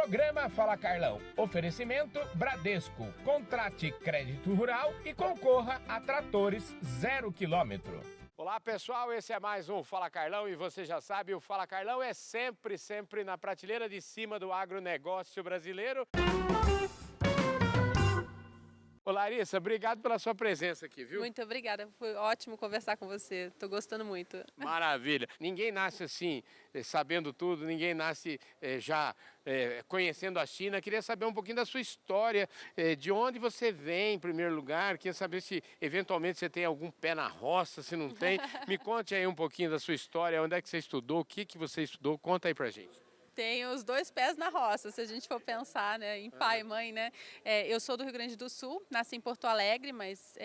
Programa Fala Carlão. Oferecimento Bradesco. Contrate crédito rural e concorra a tratores 0 km. Olá pessoal, esse é mais um Fala Carlão e você já sabe, o Fala Carlão é sempre na prateleira de cima do agronegócio brasileiro. Ô Larissa, obrigado pela sua presença aqui, viu? Muito obrigada, foi ótimo conversar com você, tô gostando muito. Maravilha. Ninguém nasce assim, sabendo tudo, ninguém nasce já conhecendo a China. Queria saber um pouquinho da sua história, de onde você vem em primeiro lugar. Queria saber se eventualmente você tem algum pé na roça, se não tem. Me conte aí um pouquinho da sua história, onde é que você estudou, o que você estudou, conta aí pra gente. Tenho os dois pés na roça, se a gente for pensar, né, em pai e mãe, né? Eu sou do Rio Grande do Sul, nasci em Porto Alegre, mas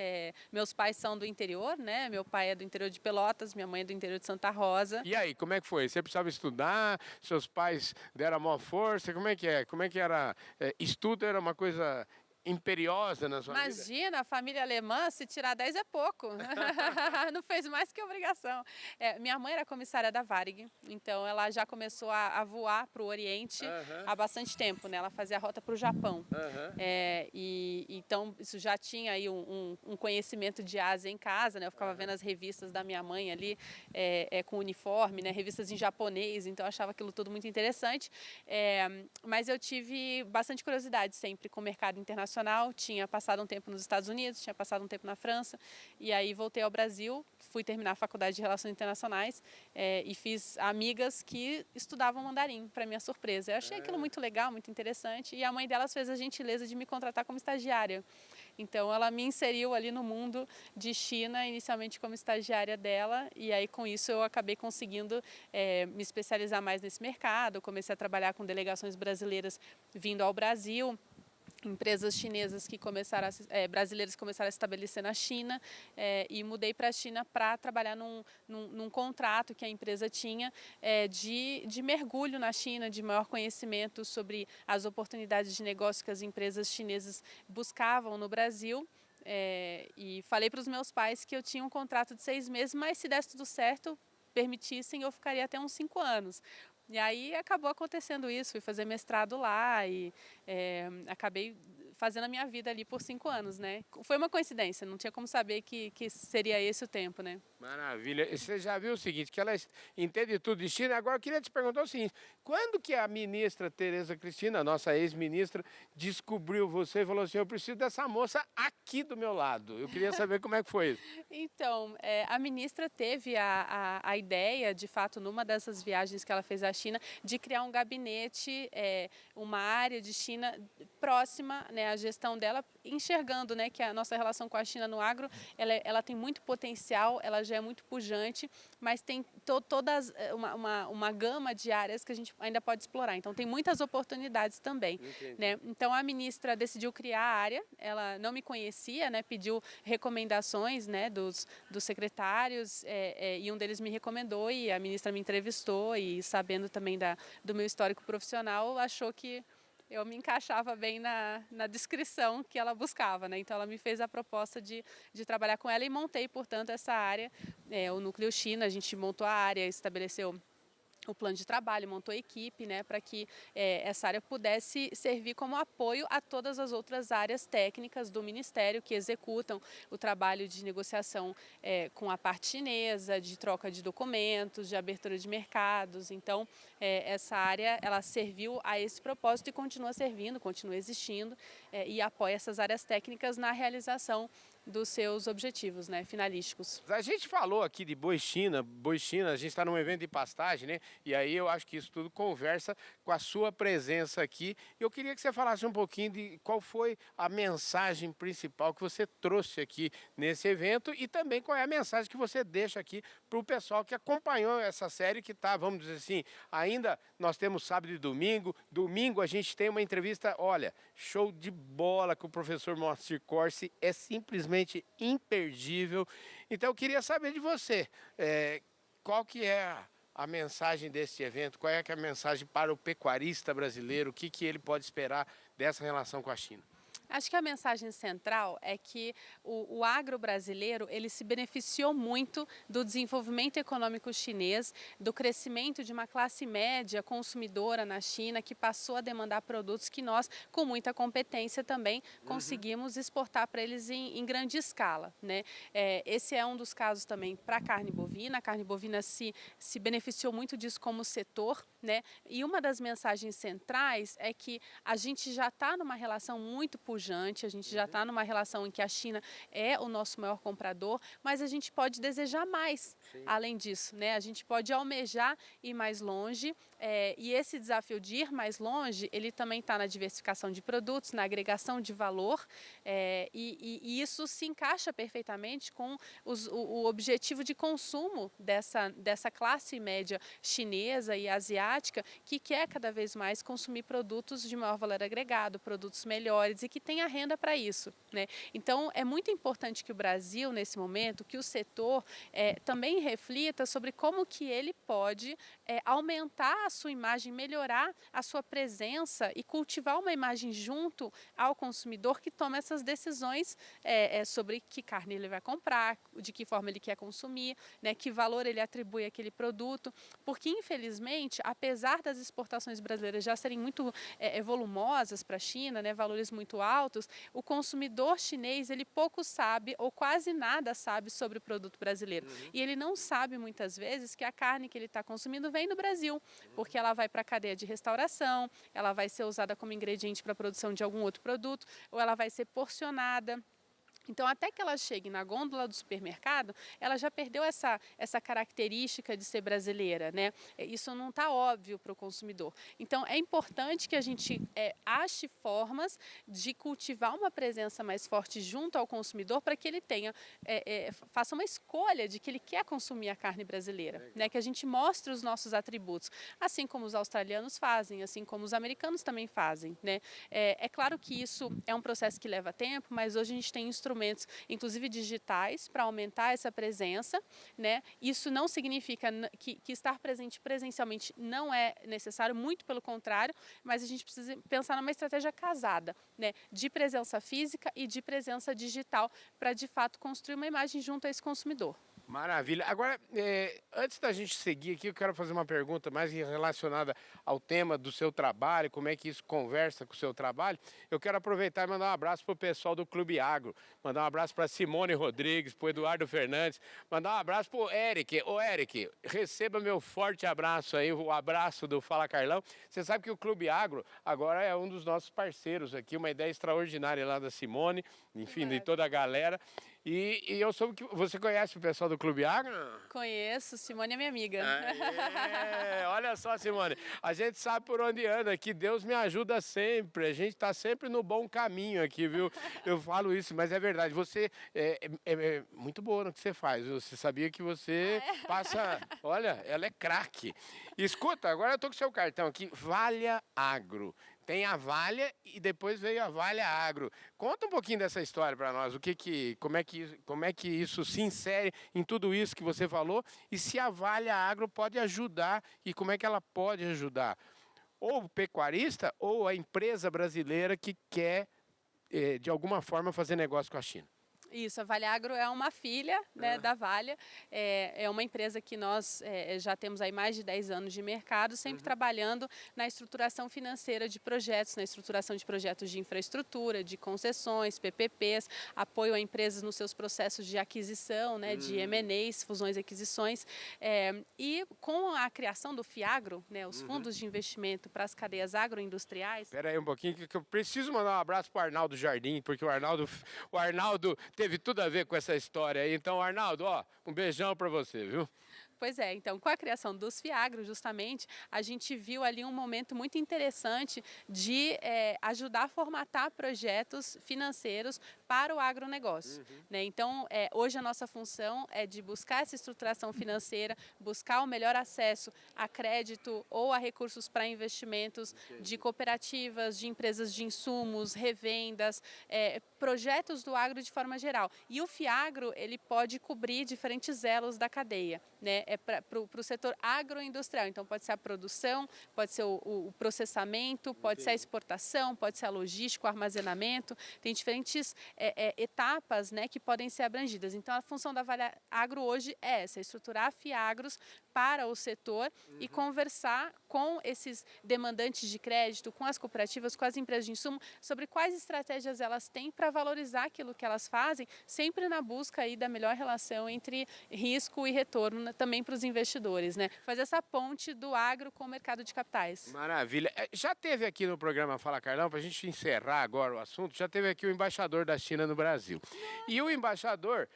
meus pais são do interior, né? Meu pai é do interior de Pelotas, minha mãe é do interior de Santa Rosa. E aí, como é que foi? Você precisava estudar? Seus pais deram a maior força? Como é que é? Como é que era? Estudo era uma coisa imperiosa na sua vida? Imagina, a família alemã, se tirar 10 é pouco. Não fez mais que obrigação. Minha mãe era comissária da Varig, então ela já começou a voar para o Oriente há bastante tempo, né? Ela fazia a rota para o Japão. Então isso já tinha aí um conhecimento de Ásia em casa, né? Eu ficava vendo as revistas da minha mãe ali com uniforme, né? Revistas em japonês, então eu achava aquilo tudo muito interessante. Mas eu tive bastante curiosidade sempre com o mercado internacional. Tinha passado um tempo nos Estados Unidos, tinha passado um tempo na França, e aí voltei ao Brasil, fui terminar a faculdade de Relações Internacionais e fiz amigas que estudavam mandarim, para minha surpresa. Eu achei aquilo muito legal, muito interessante, e a mãe delas fez a gentileza de me contratar como estagiária. Então ela me inseriu ali no mundo de China, inicialmente como estagiária dela, e aí com isso eu acabei conseguindo me especializar mais nesse mercado, comecei a trabalhar com delegações brasileiras vindo ao Brasil, empresas chinesas que brasileiras começaram a se estabelecer na China e mudei para a China para trabalhar num contrato que a empresa tinha de mergulho na China, de maior conhecimento sobre as oportunidades de negócio que as empresas chinesas buscavam no Brasil. E falei para os meus pais que eu tinha um contrato de 6 meses, mas se desse tudo certo, permitissem, eu ficaria até uns 5 anos. E aí acabou acontecendo isso, fui fazer mestrado lá e acabei fazendo a minha vida ali por 5 anos, né? Foi uma coincidência, não tinha como saber que seria esse o tempo, né? Maravilha. Você já viu o seguinte, que ela entende tudo de China. Agora eu queria te perguntar o seguinte, quando que a ministra Tereza Cristina, nossa ex-ministra, descobriu você e falou assim, eu preciso dessa moça aqui do meu lado? Eu queria saber como é que foi isso. Então, a ministra teve a ideia, de fato, numa dessas viagens que ela fez à China, de criar um gabinete, uma área de China próxima, né, à gestão dela, enxergando, né, que a nossa relação com a China no agro, ela tem muito potencial, ela já é muito pujante, mas tem todas uma gama de áreas que a gente ainda pode explorar. Então, tem muitas oportunidades também, né? Então, a ministra decidiu criar a área, ela não me conhecia, né, pediu recomendações, né, dos secretários e um deles me recomendou e a ministra me entrevistou e sabendo também do meu histórico profissional, achou que eu me encaixava bem na descrição que ela buscava, né? Então ela me fez a proposta de trabalhar com ela e montei, portanto, essa área, o Núcleo China, a gente montou a área, estabeleceu o plano de trabalho, montou a equipe, né, para que essa área pudesse servir como apoio a todas as outras áreas técnicas do Ministério que executam o trabalho de negociação com a parte chinesa, de troca de documentos, de abertura de mercados. Então, essa área ela serviu a esse propósito e continua servindo, continua existindo e apoia essas áreas técnicas na realização dos seus objetivos, né, finalísticos. A gente falou aqui de boi China, a gente está num evento de pastagem, né? E aí eu acho que isso tudo conversa com a sua presença aqui. Eu queria que você falasse um pouquinho de qual foi a mensagem principal que você trouxe aqui nesse evento e também qual é a mensagem que você deixa aqui para o pessoal que acompanhou essa série que está, vamos dizer assim, ainda nós temos sábado e domingo. Domingo a gente tem uma entrevista, olha, show de bola com o professor Moacir Corsi, é simplesmente imperdível. Então eu queria saber de você, qual que é a mensagem desse evento, qual é a mensagem para o pecuarista brasileiro, o que ele pode esperar dessa relação com a China? Acho que a mensagem central é que o agro brasileiro ele se beneficiou muito do desenvolvimento econômico chinês, do crescimento de uma classe média consumidora na China que passou a demandar produtos que nós, com muita competência também, conseguimos exportar para eles em grande escala, né? Esse é um dos casos também para a carne bovina. A carne bovina se beneficiou muito disso como setor, né? E uma das mensagens centrais é que a gente já está numa relação muito pujante, a gente já está numa relação em que a China é o nosso maior comprador, mas a gente pode desejar mais. Sim. Além disso, né? A gente pode almejar ir mais longe, e esse desafio de ir mais longe, ele também está na diversificação de produtos, na agregação de valor, e isso se encaixa perfeitamente com o objetivo de consumo dessa classe média chinesa e asiática que quer cada vez mais consumir produtos de maior valor agregado, produtos melhores e que tenha renda para isso, né? Então, é muito importante que o Brasil, nesse momento, que o setor também reflita sobre como que ele pode aumentar a sua imagem, melhorar a sua presença e cultivar uma imagem junto ao consumidor que toma essas decisões sobre que carne ele vai comprar, de que forma ele quer consumir, né, que valor ele atribui àquele produto, porque infelizmente, apesar das exportações brasileiras já serem muito volumosas para a China, né, valores muito altos, o consumidor chinês ele pouco sabe ou quase nada sabe sobre o produto brasileiro. E ele não sabe muitas vezes que a carne que ele está consumindo vem do Brasil, porque ela vai para a cadeia de restauração, ela vai ser usada como ingrediente para a produção de algum outro produto, ou ela vai ser porcionada. Então, até que ela chegue na gôndola do supermercado, ela já perdeu essa característica de ser brasileira, né? Isso não está óbvio para o consumidor. Então, é importante que a gente ache formas de cultivar uma presença mais forte junto ao consumidor para que ele faça uma escolha de que ele quer consumir a carne brasileira, né? Que a gente mostre os nossos atributos, assim como os australianos fazem, assim como os americanos também fazem, né? É claro que isso é um processo que leva tempo, mas hoje a gente tem instrumentos, inclusive digitais, para aumentar essa presença, né? Isso não significa que estar presente presencialmente não é necessário, muito pelo contrário, mas a gente precisa pensar numa estratégia casada, né? De presença física e de presença digital, para de fato construir uma imagem junto a esse consumidor. Maravilha. Agora, antes da gente seguir aqui, eu quero fazer uma pergunta mais relacionada ao tema do seu trabalho, como é que isso conversa com o seu trabalho. Eu quero aproveitar e mandar um abraço para o pessoal do Clube Agro, mandar um abraço para Simone Rodrigues, para o Eduardo Fernandes, mandar um abraço para o Eric. Ô Eric, receba meu forte abraço aí, o abraço do Fala Carlão. Você sabe que o Clube Agro agora é um dos nossos parceiros aqui, uma ideia extraordinária lá da Simone, enfim, de toda a galera. E eu soube que você conhece o pessoal do Clube Agro? Conheço, Simone é minha amiga. Olha só, Simone, a gente sabe por onde anda, que Deus me ajuda sempre, a gente está sempre no bom caminho aqui, viu? Eu falo isso, mas é verdade, você é muito boa no que você faz, viu? Você sabia que você passa, olha, ela é craque. Escuta, agora eu tô com o seu cartão aqui, Valha Agro. Tem a Valha e depois veio a Valha Agro. Conta um pouquinho dessa história para nós, como é que isso se insere em tudo isso que você falou e se a Valha Agro pode ajudar e como é que ela pode ajudar ou o pecuarista ou a empresa brasileira que quer, de alguma forma, fazer negócio com a China. Isso, a Valha Agro é uma filha, né, da Valha, é uma empresa que nós já temos aí mais de 10 anos de mercado, sempre trabalhando na estruturação financeira de projetos, na estruturação de projetos de infraestrutura, de concessões, PPPs, apoio a empresas nos seus processos de aquisição, né, de M&As, fusões e aquisições, e com a criação do FIAGRO, né, os fundos de investimento para as cadeias agroindustriais. Espera aí um pouquinho que eu preciso mandar um abraço para o Arnaldo Jardim, porque o Arnaldo teve tudo a ver com essa história aí. Então, Arnaldo, ó, um beijão para você, viu? Pois é, então com a criação dos FIAGRO, justamente, a gente viu ali um momento muito interessante de ajudar a formatar projetos financeiros para o agronegócio, né? Então, hoje a nossa função é de buscar essa estruturação financeira, buscar o melhor acesso a crédito ou a recursos para investimentos de cooperativas, de empresas de insumos, revendas, projetos do agro de forma geral. E o FIAGRO, ele pode cobrir diferentes elos da cadeia, né? É para o setor agroindustrial. Então, pode ser a produção, pode ser o processamento, pode ser a exportação, pode ser a logística, o armazenamento. Tem diferentes etapas, né, que podem ser abrangidas. Então, a função da Vale Agro hoje é essa, estruturar a Fiagros para o setor e conversar com esses demandantes de crédito, com as cooperativas, com as empresas de insumo, sobre quais estratégias elas têm para valorizar aquilo que elas fazem, sempre na busca aí da melhor relação entre risco e retorno também para os investidores, né? Fazer essa ponte do agro com o mercado de capitais. Maravilha. Já teve aqui no programa Fala Carlão, para a gente encerrar agora o assunto, já teve aqui o embaixador da China no Brasil. E o embaixador,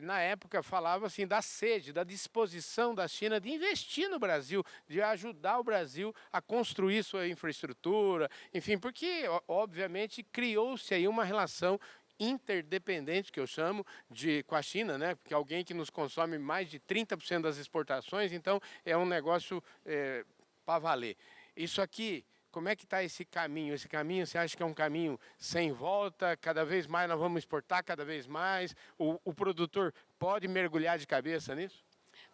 na época, falava assim da sede, da disposição da China de investir no Brasil, de ajudar o Brasil a construir sua infraestrutura, enfim, porque, obviamente, criou-se aí uma relação interdependente, que eu chamo, com a China, né? Porque alguém que nos consome mais de 30% das exportações, então é um negócio para valer. Isso aqui, como é que está esse caminho? Esse caminho, você acha que é um caminho sem volta? Cada vez mais nós vamos exportar, cada vez mais? O produtor pode mergulhar de cabeça nisso?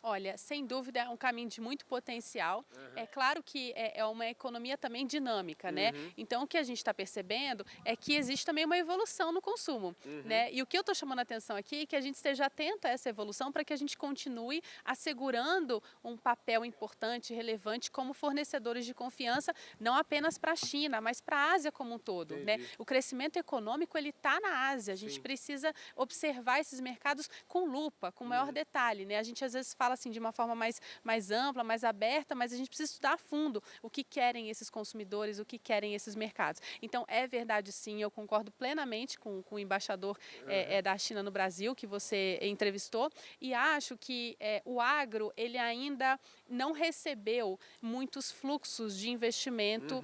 Olha, sem dúvida é um caminho de muito potencial. É claro que é uma economia também dinâmica, né? Então, o que a gente está percebendo é que existe também uma evolução no consumo, né? E o que eu estou chamando a atenção aqui é que a gente esteja atento a essa evolução para que a gente continue assegurando um papel importante, relevante como fornecedores de confiança, não apenas para a China, mas para a Ásia como um todo, né? O crescimento econômico, ele está na Ásia. A gente precisa observar esses mercados com lupa, com maior detalhe, né? A gente às vezes fala assim de uma forma mais ampla, mais aberta, mas a gente precisa estudar a fundo o que querem esses consumidores, o que querem esses mercados. Então, é verdade sim, eu concordo plenamente com o embaixador da China no Brasil, que você entrevistou, e acho que o agro, ele ainda não recebeu muitos fluxos de investimento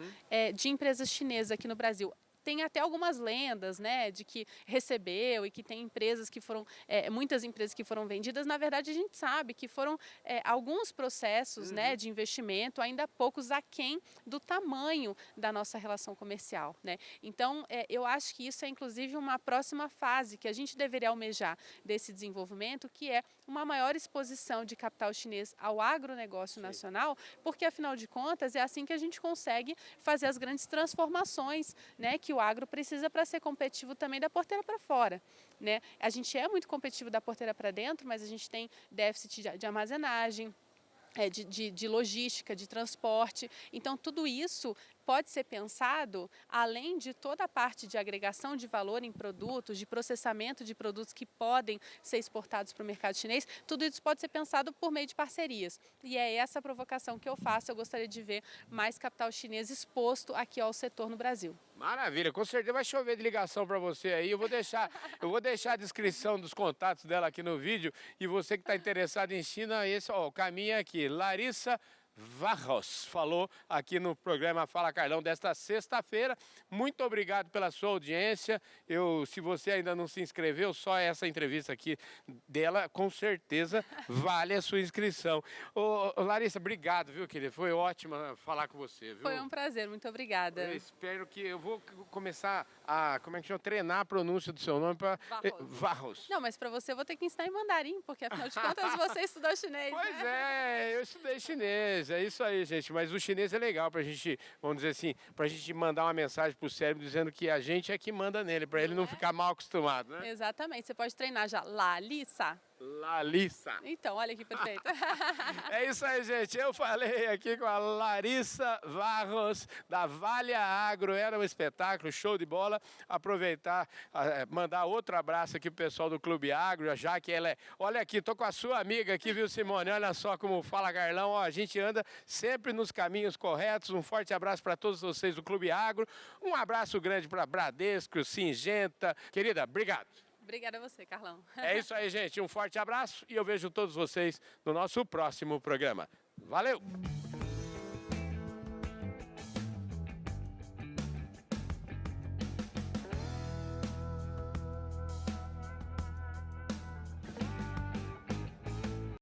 de empresas chinesas aqui no Brasil. Tem até algumas lendas, né, de que recebeu e que tem empresas que foram, muitas empresas que foram vendidas. Na verdade, a gente sabe que foram alguns processos, né, de investimento, ainda poucos aquém do tamanho da nossa relação comercial, né? Então, eu acho que isso é inclusive uma próxima fase que a gente deveria almejar desse desenvolvimento, que é uma maior exposição de capital chinês ao agronegócio nacional, porque afinal de contas é assim que a gente consegue fazer as grandes transformações, né, que o agro precisa para ser competitivo também da porteira para fora, né? A gente é muito competitivo da porteira para dentro, mas a gente tem déficit de armazenagem, de logística, de transporte. Então, tudo isso pode ser pensado, além de toda a parte de agregação de valor em produtos, de processamento de produtos que podem ser exportados para o mercado chinês, tudo isso pode ser pensado por meio de parcerias. E é essa a provocação que eu faço. Eu gostaria de ver mais capital chinês exposto aqui ao setor no Brasil. Maravilha, com certeza vai chover de ligação para você aí. Eu vou deixar a descrição dos contatos dela aqui no vídeo. E você que está interessado em China, o caminho é aqui. Larissa Varros falou aqui no programa Fala Carlão desta sexta-feira. Muito obrigado pela sua audiência. Se você ainda não se inscreveu, só essa entrevista aqui dela, com certeza vale a sua inscrição. Larissa, obrigado, viu, querida? Foi ótimo falar com você, viu? Foi um prazer, muito obrigada. Eu espero que eu vou começar a, treinar a pronúncia do seu nome para Varros. Não, mas para você eu vou ter que ensinar em mandarim, porque afinal de contas você estudou chinês, Pois né? eu estudei chinês. É isso aí, gente. Mas o chinês é legal pra gente, vamos dizer assim, pra gente mandar uma mensagem pro cérebro dizendo que a gente é que manda nele, pra ele não ficar mal acostumado, né? Exatamente. Você pode treinar já. Larissa. Larissa. Então, olha que perfeito. É isso aí, gente. Eu falei aqui com a Larissa Varros, da Vale Agro. Era um espetáculo, show de bola. Aproveitar, mandar outro abraço aqui pro pessoal do Clube Agro, já que ela é... Olha aqui, tô com a sua amiga aqui, viu, Simone? Olha só como fala Carlão. Ó, a gente anda sempre nos caminhos corretos. Um forte abraço para todos vocês do Clube Agro. Um abraço grande para Bradesco, Singenta. Querida, obrigado. Obrigada a você, Carlão. É isso aí, gente. Um forte abraço e eu vejo todos vocês no nosso próximo programa. Valeu!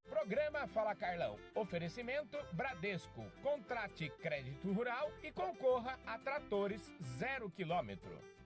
Programa Fala Carlão. Oferecimento Bradesco. Contrate crédito rural e concorra a tratores 0 km.